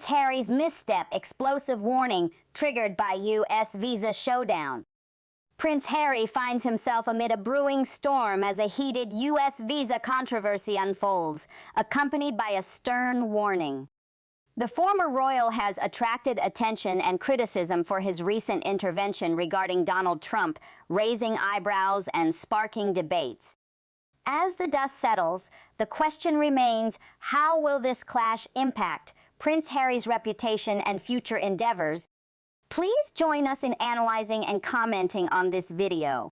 Harry's misstep explosive warning triggered by U.S. visa showdown. Prince Harry finds himself amid a brewing storm as a heated U.S. visa controversy unfolds, accompanied by a stern warning. The former royal has attracted attention and criticism for his recent intervention regarding Donald Trump, raising eyebrows and sparking debates. As the dust settles, the question remains, how will this clash impact Prince Harry's reputation and future endeavors? Please join us in analyzing and commenting on this video.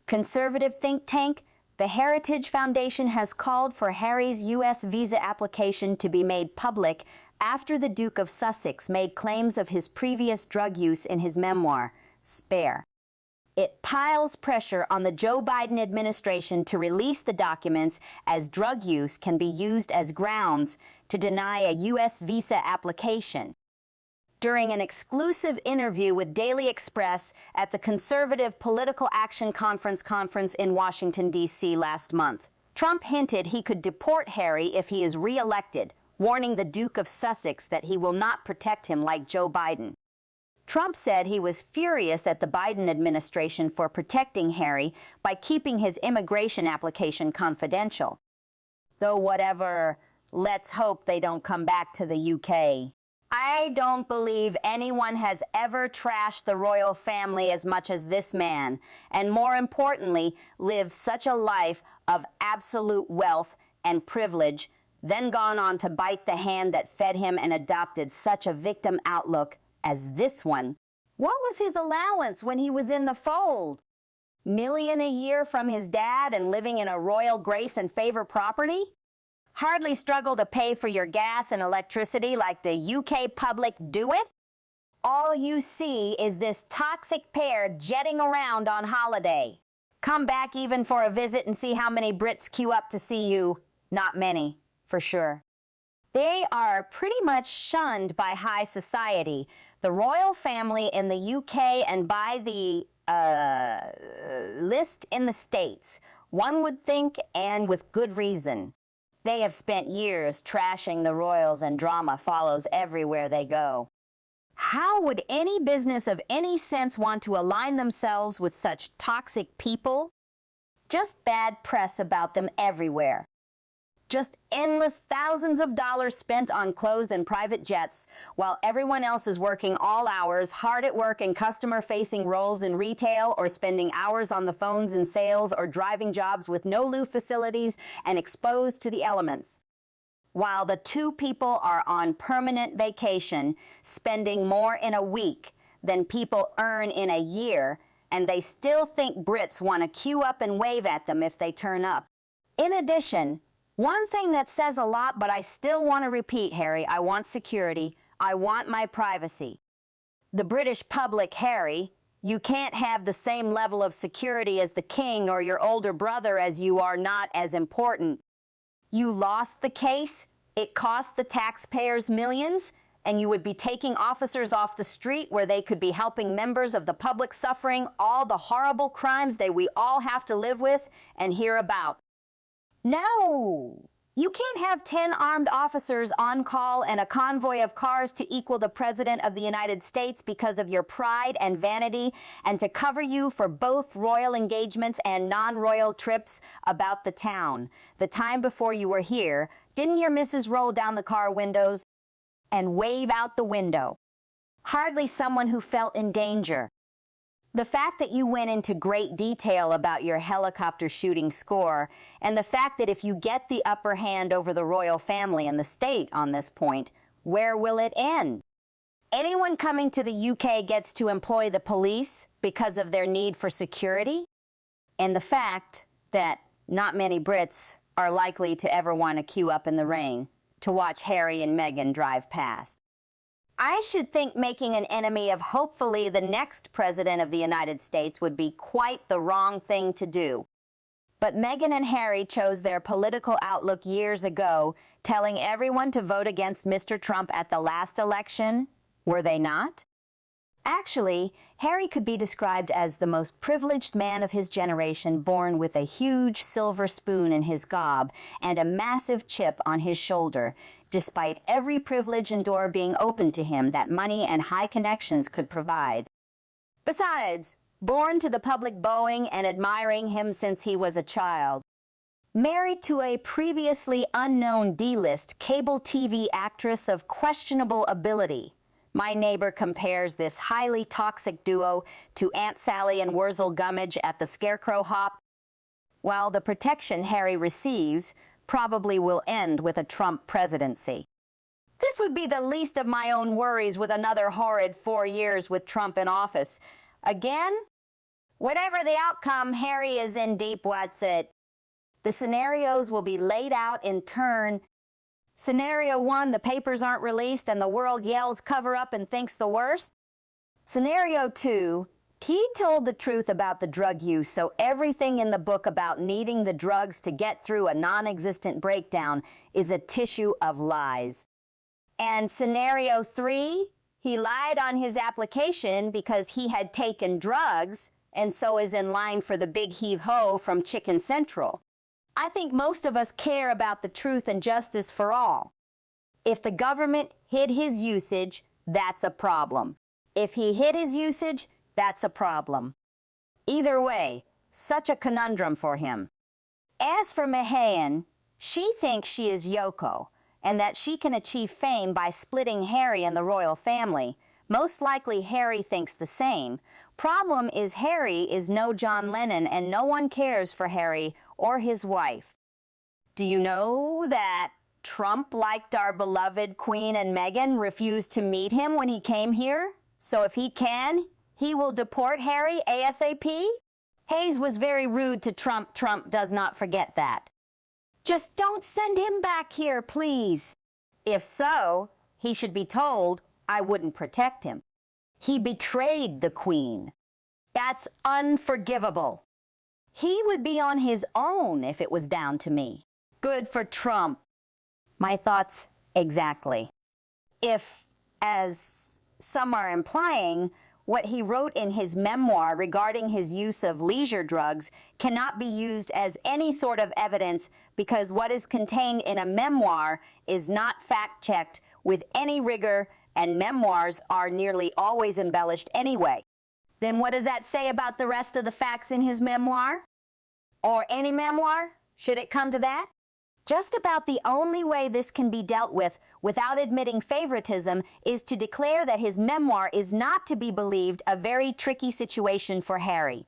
Conservative think tank, the Heritage Foundation has called for Harry's U.S. visa application to be made public after the Duke of Sussex made claims of his previous drug use in his memoir, Spare. It piles pressure on the Joe Biden administration to release the documents, as drug use can be used as grounds to deny a U.S. visa application. During an exclusive interview with Daily Express at the Conservative Political Action Conference in Washington, D.C. last month, Trump hinted he could deport Harry if he is re-elected, warning the Duke of Sussex that he will not protect him like Joe Biden. Trump said he was furious at the Biden administration for protecting Harry by keeping his immigration application confidential. Though whatever, let's hope they don't come back to the UK. I don't believe anyone has ever trashed the royal family as much as this man, and more importantly, lived such a life of absolute wealth and privilege, then gone on to bite the hand that fed him and adopted such a victim outlook as this one. What was his allowance when he was in the fold? $1 million a year from his dad and living in a royal grace and favor property? Hardly struggle to pay for your gas and electricity like the UK public do it? All you see is this toxic pair jetting around on holiday. Come back even for a visit and see how many Brits queue up to see you. Not many, for sure. They are pretty much shunned by high society, the royal family in the UK and by the list in the States, one would think, and with good reason. They have spent years trashing the royals, and drama follows everywhere they go. How would any business of any sense want to align themselves with such toxic people? Just bad press about them everywhere. Just endless thousands of dollars spent on clothes and private jets, while everyone else is working all hours, hard at work in customer-facing roles in retail, or spending hours on the phones in sales, or driving jobs with no loo facilities and exposed to the elements. While the two people are on permanent vacation, spending more in a week than people earn in a year, and they still think Brits want to queue up and wave at them if they turn up. In addition, one thing that says a lot, but I still want to repeat, Harry, I want security. I want my privacy. The British public, Harry, you can't have the same level of security as the king or your older brother, as you are not as important. You lost the case, it cost the taxpayers millions, and you would be taking officers off the street where they could be helping members of the public suffering all the horrible crimes that we all have to live with and hear about. No! You can't have 10 armed officers on call and a convoy of cars to equal the President of the United States because of your pride and vanity, and to cover you for both royal engagements and non-royal trips about the town. The time before you were here, didn't your missus roll down the car windows and wave out the window? Hardly someone who felt in danger. The fact that you went into great detail about your helicopter shooting score, and the fact that if you get the upper hand over the royal family and the state on this point, where will it end? Anyone coming to the UK gets to employ the police because of their need for security, and the fact that not many Brits are likely to ever want to queue up in the rain to watch Harry and Meghan drive past. I should think making an enemy of hopefully the next President of the United States would be quite the wrong thing to do. But Meghan and Harry chose their political outlook years ago, telling everyone to vote against Mr. Trump at the last election, were they not? Actually, Harry could be described as the most privileged man of his generation, born with a huge silver spoon in his gob and a massive chip on his shoulder, despite every privilege and door being open to him that money and high connections could provide. Besides, born to the public bowing and admiring him since he was a child. Married to a previously unknown D-list cable TV actress of questionable ability. My neighbor compares this highly toxic duo to Aunt Sally and Wurzel Gummidge at the Scarecrow Hop, while the protection Harry receives probably will end with a Trump presidency. This would be the least of my own worries with another horrid 4 years with Trump in office. Again, whatever the outcome, Harry is in deep what's it. The scenarios will be laid out in turn. Scenario 1, the papers aren't released and the world yells cover up and thinks the worst. Scenario 2, he told the truth about the drug use, so everything in the book about needing the drugs to get through a non-existent breakdown is a tissue of lies. And scenario 3, he lied on his application because he had taken drugs and so is in line for the big heave-ho from Chicken Central. I think most of us care about the truth and justice for all. If the government hid his usage, that's a problem. If he hid his usage, that's a problem. Either way, such a conundrum for him. As for Meghan, she thinks she is Yoko, and that she can achieve fame by splitting Harry and the royal family. Most likely Harry thinks the same. Problem is Harry is no John Lennon, and no one cares for Harry or his wife. Do you know that Trump liked our beloved Queen and Meghan, refused to meet him when he came here? So if he can, he will deport Harry ASAP? Hayes was very rude to Trump. Trump does not forget that. Just don't send him back here, please. If so, he should be told I wouldn't protect him. He betrayed the Queen. That's unforgivable. He would be on his own if it was down to me. Good for Trump. My thoughts exactly. If, as some are implying, what he wrote in his memoir regarding his use of leisure drugs cannot be used as any sort of evidence because what is contained in a memoir is not fact-checked with any rigor, and memoirs are nearly always embellished anyway. Then what does that say about the rest of the facts in his memoir? Or any memoir, should it come to that? Just about the only way this can be dealt with without admitting favoritism is to declare that his memoir is not to be believed, a very tricky situation for Harry.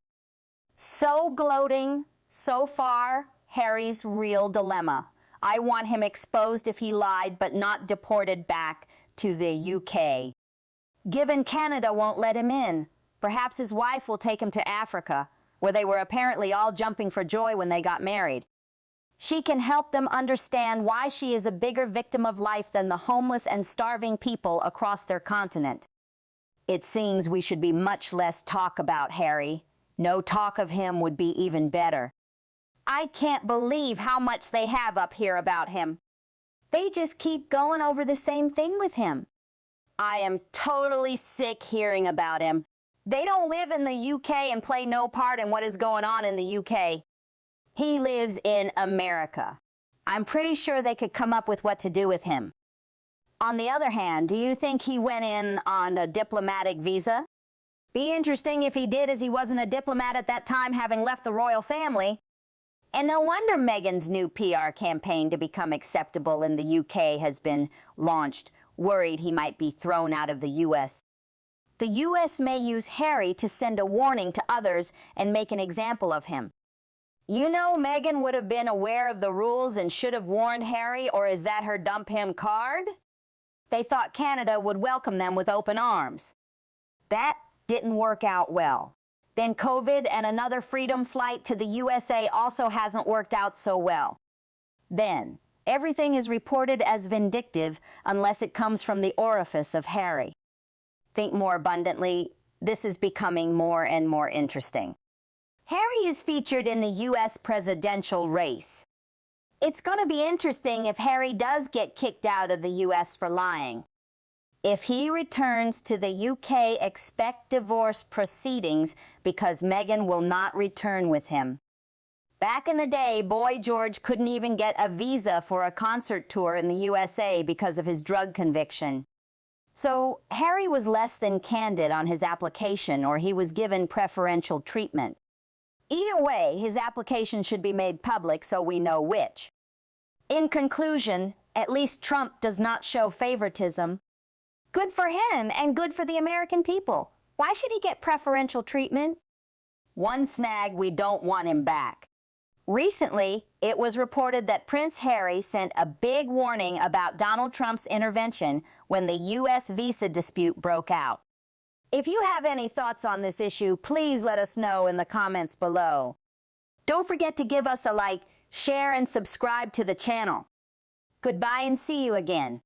So gloating, so far, Harry's real dilemma. I want him exposed if he lied, but not deported back to the UK. Given Canada won't let him in, perhaps his wife will take him to Africa, where they were apparently all jumping for joy when they got married. She can help them understand why she is a bigger victim of life than the homeless and starving people across their continent. It seems we should be much less talk about Harry. No talk of him would be even better. I can't believe how much they have up here about him. They just keep going over the same thing with him. I am totally sick hearing about him. They don't live in the UK and play no part in what is going on in the UK. He lives in America. I'm pretty sure they could come up with what to do with him. On the other hand, do you think he went in on a diplomatic visa? Be interesting if he did, as he wasn't a diplomat at that time, having left the royal family. And no wonder Meghan's new PR campaign to become acceptable in the UK has been launched, worried he might be thrown out of the US. The US may use Harry to send a warning to others and make an example of him. You know Meghan would have been aware of the rules and should have warned Harry, or is that her dump him card? They thought Canada would welcome them with open arms. That didn't work out well. Then COVID and another freedom flight to the USA also hasn't worked out so well. Then, everything is reported as vindictive unless it comes from the orifice of Harry. Think more abundantly, this is becoming more and more interesting. Harry is featured in the US presidential race. It's going to be interesting if Harry does get kicked out of the US for lying. If he returns to the UK, expect divorce proceedings because Meghan will not return with him. Back in the day, Boy George couldn't even get a visa for a concert tour in the USA because of his drug conviction. So Harry was less than candid on his application, or he was given preferential treatment. Either way, his application should be made public so we know which. In conclusion, at least Trump does not show favoritism. Good for him and good for the American people. Why should he get preferential treatment? One snag, we don't want him back. Recently, it was reported that Prince Harry sent a big warning about Donald Trump's intervention when the U.S. visa dispute broke out. If you have any thoughts on this issue, please let us know in the comments below. Don't forget to give us a like, share, and subscribe to the channel. Goodbye and see you again.